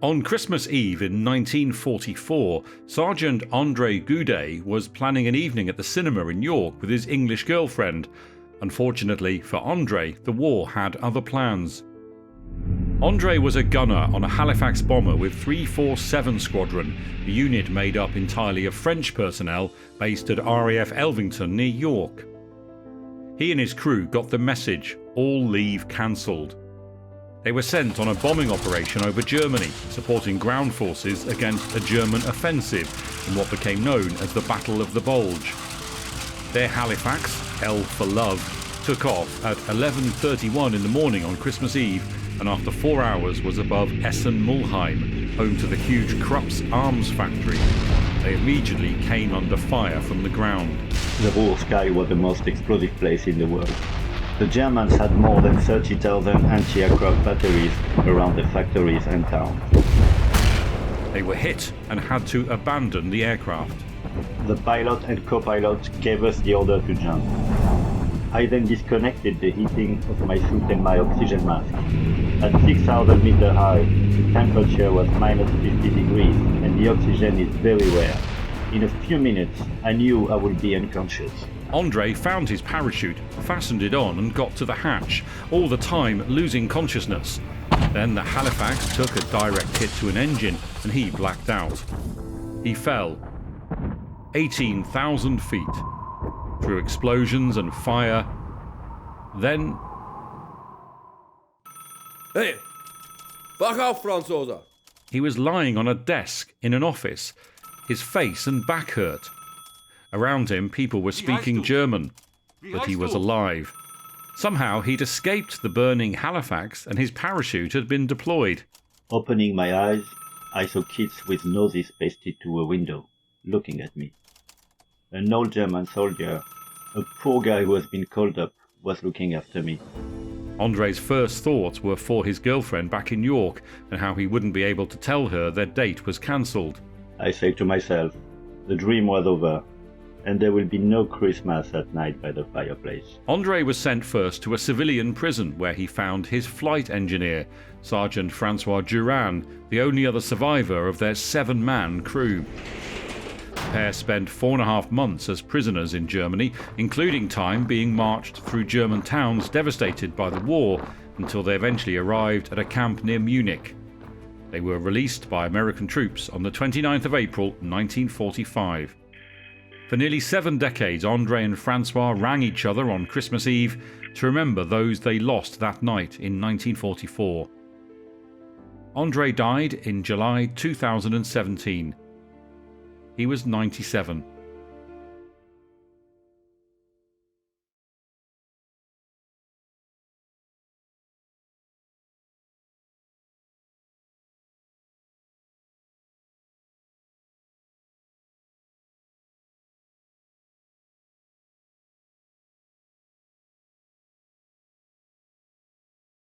On Christmas Eve in 1944, Sergeant Andre Guedez was planning an evening at the cinema in York with his English girlfriend. Unfortunately for Andre, the war had other plans. Andre was a gunner on a Halifax bomber with 347 Squadron, a unit made up entirely of French personnel based at RAF Elvington near York. He and his crew got the message, all leave cancelled. They were sent on a bombing operation over Germany, supporting ground forces against a German offensive in what became known as the Battle of the Bulge. Their Halifax, L for Love, took off at 11:31 in the morning on Christmas Eve, and after 4 hours was above Essen-Mulheim, home to the huge Krupp's arms factory. They immediately came under fire from the ground. The Ruhr sky was the most explosive place in the world. The Germans had more than 30,000 anti-aircraft batteries around the factories and towns. They were hit and had to abandon the aircraft. The pilot and co-pilot gave us the order to jump. I then disconnected the heating of my suit and my oxygen mask. At 6,000 meters high, the temperature was minus 50 degrees and the oxygen is very rare. In a few minutes, I knew I would be unconscious. Andre found his parachute, fastened it on and got to the hatch, all the time losing consciousness. Then the Halifax took a direct hit to an engine and he blacked out. He fell 18,000 feet through explosions and fire. Then... Hey! Fuck off, Franzose! He was lying on a desk in an office. His face and back hurt. Around him, people were speaking German, but he was alive. Somehow, he'd escaped the burning Halifax and his parachute had been deployed. Opening my eyes, I saw kids with noses pasted to a window, looking at me. An old German soldier, a poor guy who has been called up, was looking after me. Andre's first thoughts were for his girlfriend back in York and how he wouldn't be able to tell her their date was cancelled. I said to myself, the dream was over, and there will be no Christmas at night by the fireplace. Andre was sent first to a civilian prison where he found his flight engineer, Sergeant Francois Durand, the only other survivor of their 7-man crew. The pair spent 4.5 months as prisoners in Germany, including time being marched through German towns devastated by the war, until they eventually arrived at a camp near Munich. They were released by American troops on the 29th of April 1945. For nearly 7 decades, Andre and Francois rang each other on Christmas Eve to remember those they lost that night in 1944. Andre died in July 2017. He was 97.